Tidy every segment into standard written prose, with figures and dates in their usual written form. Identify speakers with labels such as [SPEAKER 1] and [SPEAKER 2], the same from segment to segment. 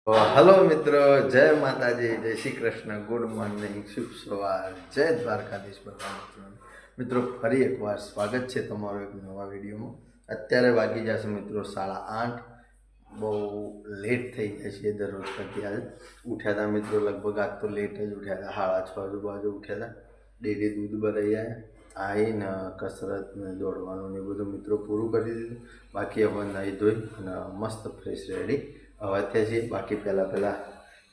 [SPEAKER 1] Hello મિત્રો, જય માતાજી, જય શ્રી કૃષ્ણ, ગુડ મોર્નિંગ, શુભ સવાર, જય દ્વારકાધીશ બધા મિત્રો. મિત્રો ફરી એકવાર સ્વાગત છે તમારો એક નવા વિડીયોમાં. અત્યારે વાગી જશે મિત્રો 8:30. બહુ લેટ થઈ જાય છે દરરોજ કરતી. આજે ઉઠ્યા હતા મિત્રો, લગભગ આજ તો લેટ જ ઉઠ્યા હતા. 6:30 આજુબાજુ ઉઠ્યા હતા. ડેલી દૂધ ભરાઈ જાય, આવીને કસરત ને દોડવાનું ને બધું મિત્રો પૂરું કરી દીધું. બાકી હવે નાહી ધોઈ અને મસ્ત ફ્રેશ રેડી હવે થયા છીએ. બાકી પહેલાં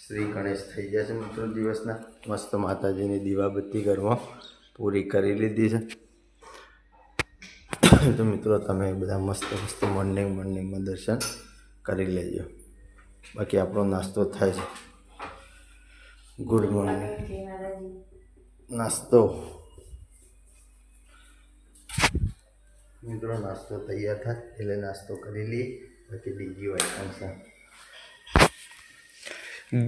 [SPEAKER 1] શ્રી ગણેશ થઈ ગયા છે મિત્રો દિવસના. મસ્ત માતાજીની દીવાબત્તી ઘરમાં પૂરી કરી લીધી છે. તો મિત્રો તમે બધા મસ્ત મોર્નિંગમાં દર્શન કરી લેજો. બાકી આપણો નાસ્તો થાય છે. ગુડ મોર્નિંગ નાસ્તો મિત્રો, નાસ્તો તૈયાર થાય એટલે નાસ્તો કરી લઈએ. બાકી બીજી આઈટમ છે.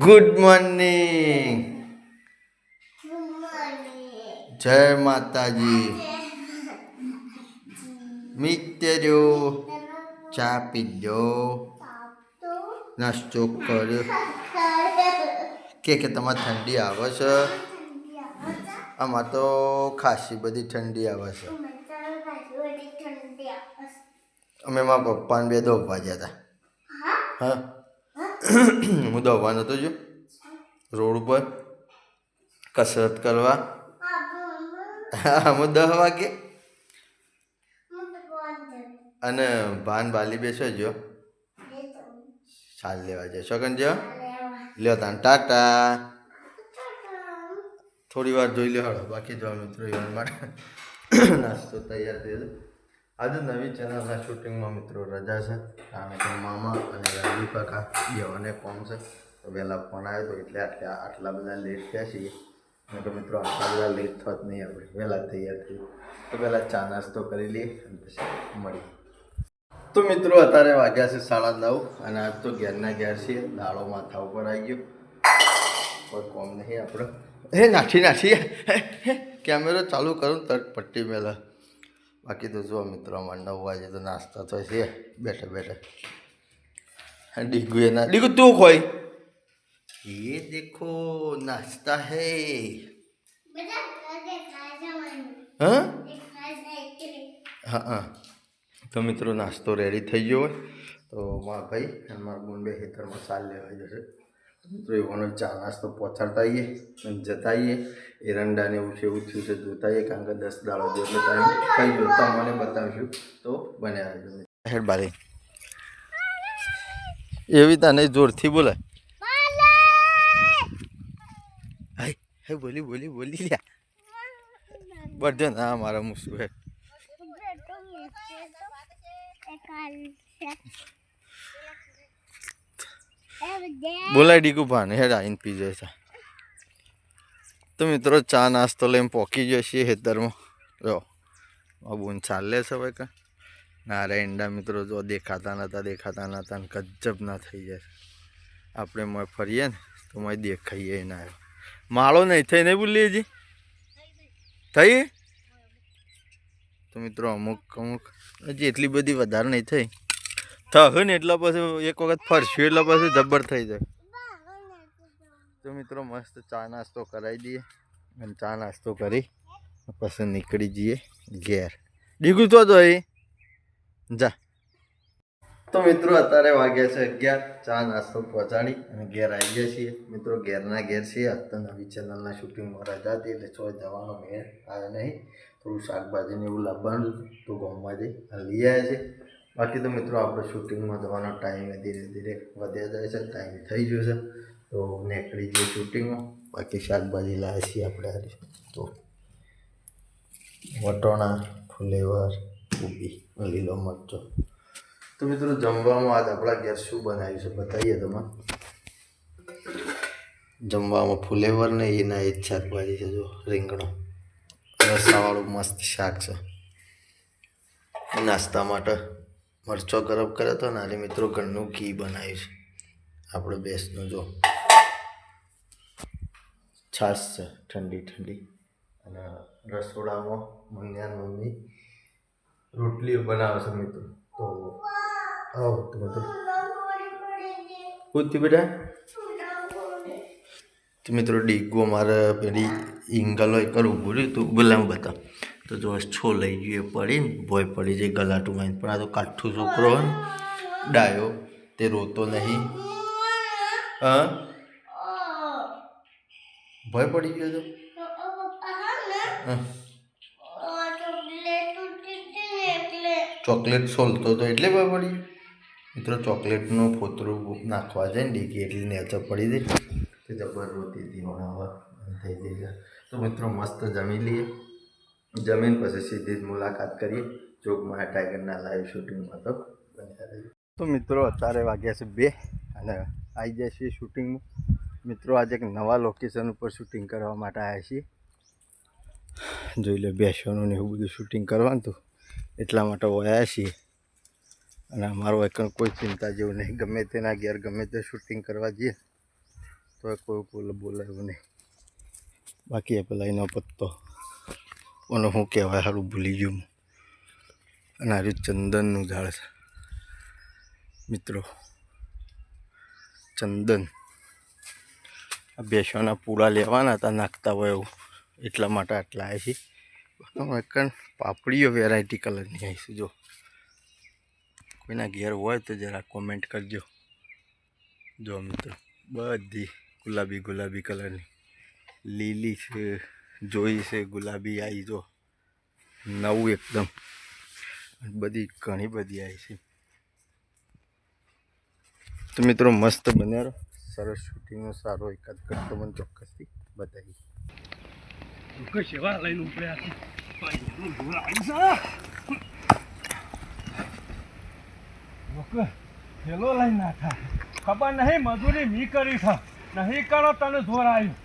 [SPEAKER 1] ગુડ મોર્નિંગ, જય માતાજી. મિત્રો ચા પીજો, નાસ્તો કર્યો. કે તમારે ઠંડી આવે છે? આમાં તો ખાસી બધી ઠંડી આવે છે. અમે મારા પપ્પાને બે દોડવા ગયા હતા. હા, હું દોડવા નતો જો રોડ ઉપર કસરત કરવા. હું 10 વાગે અને ભાન બાલી બેસો જો ચાલ લેવા જાય શકન જો લ્યો તાન ટાટા. થોડી વાર જોઈ લે હળો. બાકી જો મિત્રો ઈવન માટે નાસ્તો તૈયાર થયો. આજે નવી ચેનલના શૂટિંગમાં મિત્રો રજા છે, કારણ કે મામા અને રાજુ કાકા બેવાને કોમ છે. તો વહેલા ફોન આવ્યો તો એટલે આટલા બધા લેટ થયા છીએ. અને તો મિત્રો આટલા બધા લેટ થત નહીં, આપણે વહેલા તૈયાર થયું. તો પહેલાં ચા નાસ્તો કરી લઈએ અને પછી મળીએ. તો મિત્રો અત્યારે વાગ્યા છે 9:30 અને આજ તો ઘેરના ઘેર છીએ. દાળો માથા ઉપર આવી ગયો, કોઈ કોમ નહીં આપણે. નાઠી કેમેરો ચાલુ કરું તરત પટ્ટી મેલા. બાકી તો જો મિત્રો અમારે 9 વાગે તો નાસ્તા તો છે બેઠા. ડીગુ એના ડીગુ તું ખોઈ ये देखो नाश्ता है. હા તો મિત્રો નાસ્તો રેડી થઈ ગયો હોય તો મારા ભાઈ અને મારા બોન બે ખેતરમાં સાલ લેવા જશે. મિત્રો એવાનો ચા નાસ્તો પહોંચાડતા આવીએ અને જતા આવીએ. એરંડાને એવું છે એવું થયું છે જોતા આવીએ, કારણ કે 10 દાડો જેટલો ટાઈમ થઈ ગયો તમને બતાવીશું. તો બન્યા રહેજો હેડ બારી. એવી તને જોરથી બોલાય. હે બોલી લ્યા બધો ના મારા મુસુ હે. બોલાય ડીકુ ભાન હેડ આવીને પી જાય. તો મિત્રો ચા નાસ્તો લઈને પોકી જઈએ ખેતરમાં. જો બોન ચાલે છે ભાઈ કા નારે ઈંડા મિત્રો જો દેખાતા નતા ને ગજબ ના થઈ જાય. આપણે મોય ફરીએ ને તો મોય દેખાઈએ ના. માળો નહીં થઈ નહીં બોલીએ હજી થઈ. તો મિત્રો અમુક હજી એટલી બધી વધારે નહીં થઈ. થયું ને એટલા પછી એક વખત ફરશું એટલે પછી જબ્બર થઈ જાય. તો મિત્રો મસ્ત ચા નાસ્તો કરાવી દઈએ અને ચા નાસ્તો કરી પછી નીકળી જઈએ ઘેર. ડીગું તો એ જા. તો મિત્રો અત્યારે વાગ્યા છે 11. ચા નાસ્તો પહોંચાડી અને ઘેર આવી ગયા છીએ. મિત્રો ઘેરના ઘેર છીએ. આજ તો નવી ચેનલના શૂટિંગમાં રજા હતી એટલે ચોય જવાનો મેળ આવ્યો નહીં. થોડું શાકભાજીને એવું લાવવાનું તો ગામમાં જઈ લઈ આવ્યા છે. બાકી તો મિત્રો આપણે શૂટિંગમાં જવાનો ટાઈમ ધીરે ધીરે વધ્યા જાય છે. ટાઈમ થઈ ગયો છે તો નીકળી જઈએ શૂટિંગમાં. બાકી શાકભાજી લાવ્યા છીએ આપણે આજે તો વટોણા, ફુલેવર, કોબી, લીલો મરચો. તો મિત્રો જમવામાં આજ આપણા ઘેર શું બનાવ્યું છે બતાવીએ તમે. જમવામાં ફુલેવર ને એના એ જ શાકભાજી છે. જો રીંગણો રસાવાળું મસ્ત શાક છે. નાસ્તા માટે મરચો ગરમ કર્યો હતો ને આજે મિત્રો ઘરનું ઘી બનાવ્યું છે આપણે બેસનું. જો છાશ છે ઠંડી અને રસોડામાં મમ્મી રોટલીઓ બનાવે છે મિત્રો. તો આવો તો બધું કૂદતી બેટા. તો મિત્રો ડીગું અમારે પેલી ઈંગલો એક ઊભું રહ્યું તું ગુલામ બતા તો જો છો લઈ ગયું પડીને ભોય પડી જાય ગલાટુમાં પણ આ તો કાઠું છોકરો હોય ને ડાયો તે રોતો નહીં. હા ભય પડી ગયો તો ચોકલેટ સોલતો હતો એટલે ભય પડી. મિત્રો ચોકલેટનું ફોતરું નાખવા જાય ને ડીગી એટલી નેચર પડી દે તે જબર રોતી હતી હવે થઈ ગઈ છે. તો મિત્રો મસ્ત જમી લઈએ, જમીન પછી સીધી જ મુલાકાત કરીએ જોગમાં ટાઈગરના લાઈવ શૂટિંગમાં. તો મિત્રો અત્યારે વાગ્યા છે 2 અને આવી જાય છીએ શૂટિંગમાં. મિત્રો આજે એક નવા લોકેશન ઉપર શૂટિંગ કરવા માટે આવ્યા છીએ. જોઈ લે બેસવાનું ને એવું બધું શૂટિંગ કરવાનું હતું એટલા માટે આવ્યા છીએ. અને અમારો એક કોઈ ચિંતા જેવું નહીં, ગમે તેના ઘેર ગમે તે શૂટિંગ કરવા જઈએ તો કોઈ બોલાવ્યું નહીં. બાકી એ પેલા એનો પત્તો મને શું કહેવાય સારું ભૂલી ગયું. અને આર્યું ચંદનનું ઝાડ છે મિત્રો, ચંદન. આ બેસવાના પૂળા લેવાના હતા નાખતા હોય એવું એટલા માટે આટલા આવ્યા છીએ. એક પાપડીઓ વેરાયટી કલરની આવીશું. જો કોઈના ઘેર હોય તો જરા કોમેન્ટ કરજો. જો મિત્રો બધી ગુલાબી ગુલાબી કલરની, લીલી છે, જોઈ છે, ગુલાબી આવી જો નવું એકદમ, બધી ઘણી બધી આવી છે. તો મિત્રો મસ્ત બન્યા, સરસ શૂટિંગનો સારો એકાદ કરતો મને ચોક્કસથી બતાવી.
[SPEAKER 2] સેવા લઈને ઉપડ્યા હેલો લઈને ના થાય ખબર નહીં, મજૂરી મી કરી છે નહીં કરો તને જોર આવ્યું.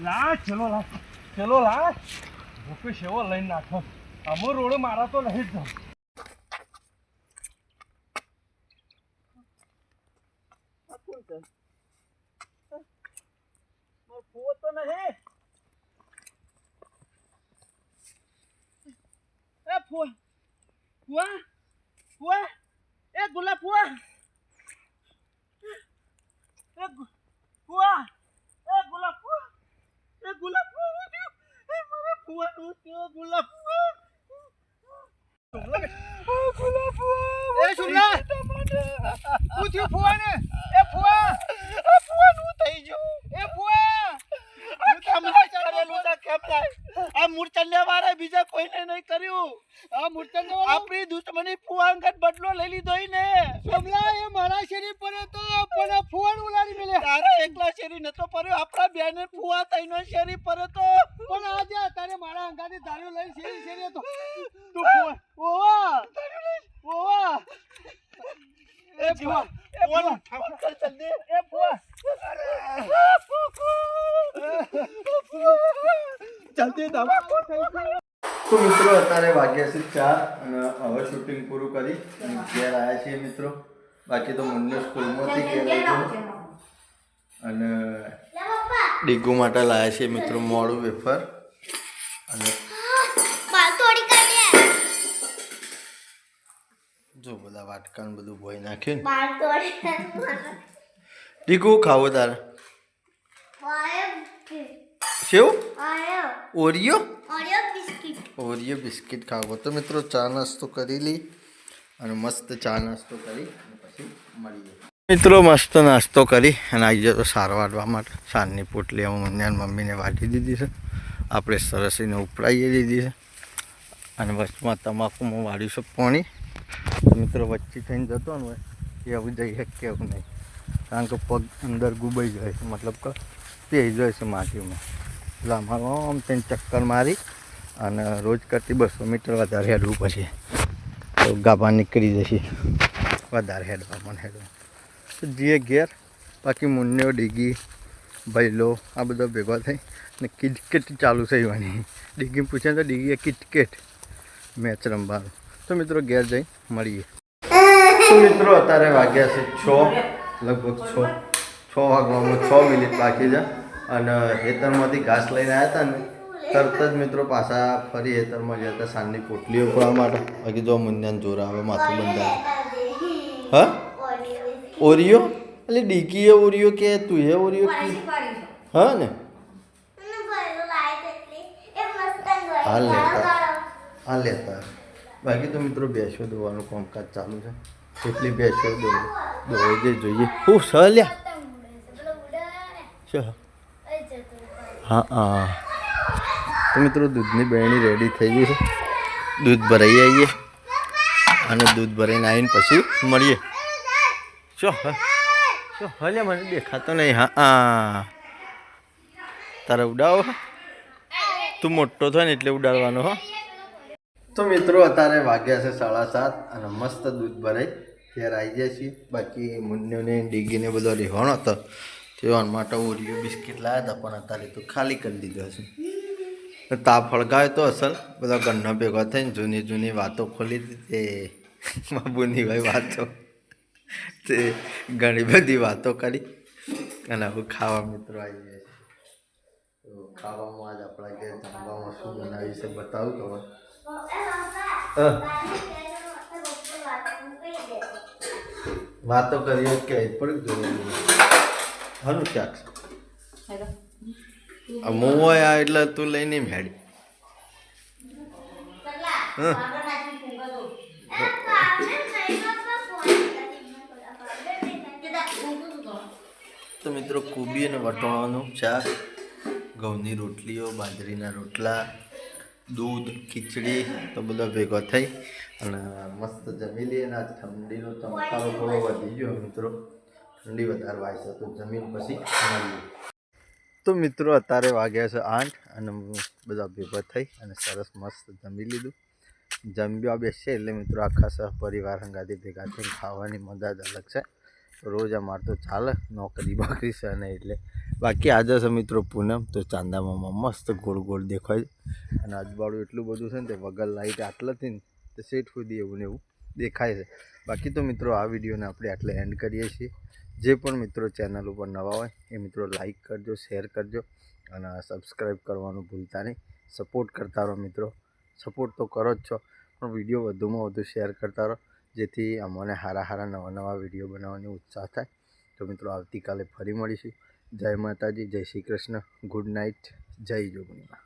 [SPEAKER 2] લા ચલો લા ચલો લા ભૂકે સેવો લઈને નાખો. અમો રોડ મારા તો નહીં જ જાઉં. ફૂવો તો નહીં. એ ફૂવા ફૂવા ફૂવા એ ગુલાબ ફૂવા એ ફૂવા એ ગુલાબ ફૂવા એ ગુલાબ ફૂવા એ મારા ફૂવા નું ગુલાબ ફૂવા ગુલાબ ફૂવા એ સુલા પૂછ્યું ફૂવા ને એ ફૂવા નું થઈ ગયું એ ફૂવા આ મૂર્છન વાળા બીજા કોઈને નહીં કર્યું. આ મૂર્છન આપણી દુશ્મની ફુવા અંગત બદલો લઈ લીધો ને. સોમલા એ મારા શેરી પર તો પણ ફુવાન ઉલાડી મેલે. તારા એકલા શેરી નતો પડ્યો, આપણા બેને ફુવા તઈનો શેરી પર તો પણ આજે તારે મારા અંગાથી દારૂ લઈ શેરી શેરી હતો. તું ફુવા ઓવા દારૂ લઈ ઓવા એ ફુવા એ ફુવા કર ચલ દે એ ફુવા જલ્દી દવા કો થઈ ગઈ.
[SPEAKER 1] તો મિત્રો અત્યારે વાગ્યા છે 4 અને હવે શૂટિંગ પૂરું કરી ઘેર આવ્યા છીએ મિત્રો. બાકી તો મુન્ને સ્કૂલમાંથી ઘેર આવ્યો અને ડીગુ માટે લાવ્યા છીએ મિત્રો મોડું વેફર અને જો બધા વાટકાન બધું ભોઈ નાખ્યું. ડીગુ ખાવો તારે સેવ ઓરિયો બિસ્કિટ ખાવો. તો મિત્રો ચા નાસ્તો કરી લઈ અને મસ્ત ચા નાસ્તો કરી પછી મળીએ. મિત્રો મસ્ત નાસ્તો કરી અને આવી જતો સાર વાટવા માટે. સારની પોટલી મને મમ્મીને વાટી દીધી છે, આપણે સરસ એને ઉપડાવી દીધી છે અને વચમાં તમાકુમાં વાળ્યું છે પાણી. તો મિત્રો વચ્ચે થઈને જતો ને એ હવે જઈ શકે એવું નહીં, કારણ કે પગ અંદર ગુબાઈ જાય છે, મતલબ કે પેઈ જાય છે માટીમાં. એટલે અમારો આમ તેને ચક્કર મારી અને રોજ કરતી 200 મીટર વધારે હેડવું પછી તો ગાભા નીકળી જશે વધારે હેડવા મને હેડવા. તો જે ઘેર બાકી મુન્નેઓ ડીગી ભૈલો આ બધો ભેગો થઈ ને કિટકેટ ચાલુ થઈ વાની. ડીગી પૂછે તો ડીગીએ કિટકેટ મેચ રમવાનું. તો મિત્રો ઘેર જઈ મળીએ. તો મિત્રો અત્યારે વાગ્યા છે 6, લગભગ 6 વાગવામાં 6 મિનિટ બાકી છે અને ખેતરમાંથી ઘાસ લઈને આવ્યા હતા ને તરત જ મિત્રો પાછા ફરી ખેતરમાં ગયા હતા સાંજની પોટલીઓ ખોવા માટે. બાકી જો મુન્યાને જોર આવે માથું બંધાય. હા ઓરિયો એટલે ડીકી એ ઓરિયો કે તું એ ઓરિયો કે હા ને હા લેતા બાકી તો મિત્રો બેસો ધોવાનું કામકાજ ચાલુ છે એટલી બેસો ધોઈ દે જોઈએ હું સલ્યા હા હા તો મિત્રો દૂધની બેરણી રેડી થઈ ગઈ છે દૂધ ભરાઈ આવીએ અને દૂધ ભરાઈને આવીને પછી મળીએ શું હલે મને દેખાતો નહીં હા હા તારે ઉડાવો તું મોટો થાય ને એટલે ઉડાડવાનો હો તો મિત્રો અત્યારે વાગ્યા છે 7:30 અને મસ્ત દૂધ ભરાઈ ત્યારે આવી જાય છીએ બાકી મુન્નોને ડીગીને બધો રહેવાનો હતો તેવા માટે ઓરિયો બિસ્કિટ લાવ્યા હતા પણ અત્યારે તો ખાલી કરી દીધો છે તાપ ફળગાવ્યો તો અસલ બધા ઘરના ભેગા થઈને જૂની જૂની વાતો ખોલી હતી તે બાબુની ભાઈ વાતો તે ઘણી બધી વાતો કરી અને હવે ખાવા મિત્રો આવી જાય તો ખાવામાં આજ આપણા ઘેર જમવામાં શું બનાવી છે બતાવું તમે વાતો કરીએ કે પણ જોઈ હાનું શાક મોય આ એટલે તું લઈને મેળી તો મિત્રો કોબી અને વટાણાનું શાક ઘઉંની રોટલીઓ બાજરીના રોટલા દૂધ ખીચડી તો બધો ભેગો થઈ અને મસ્ત જમી લઈએ અને આજ ઠંડીનો ચમકારો થોડો વધી ગયો મિત્રો ઠંડી વધારે વાય છે તો જમીન પછી મળીએ તો મિત્રો અત્યારે વાગ્યા છે 8 અને બધા ભેગા થઈ અને સરસ મસ્ત જમી લીધું જમ્યા બેસીએ એટલે મિત્રો આખા સહપરિવાર હંગાથી ભેગા થઈને ખાવાની મજા જ અલગ છે રોજ અમારે તો ચાલે નોકરી બાકરી છે ને એટલે બાકી આજે છે મિત્રો પૂનમ તો ચાંદામાં મસ્ત ગોળ ગોળ દેખાય અને અજવાળું એટલું બધું છે ને તે વગર લાઇટ આટલેથી ને તે સેટ સુધી એવું ને એવું દેખાય છે બાકી તો મિત્રો આ વિડીયોને આપણે આટલે એન્ડ કરીએ છીએ જે પણ મિત્રો ચેનલ ઉપર નવા હોય એ મિત્રો લાઈક કરજો શેર કરજો અને સબસ્ક્રાઈબ કરવાનું ભૂલતા નહીં સપોર્ટ કરતા રહો મિત્રો સપોર્ટ તો કરો જ છો પણ વિડીયો વધુમાં વધુ શેર કરતા રહો જેથી અમને સારા નવા નવા વિડીયો બનાવવાની ઉત્સાહ થાય તો મિત્રો આવતીકાલે ફરી મળીશું જય માતાજી જય શ્રી કૃષ્ણ ગુડ નાઇટ જય જોગણીમાં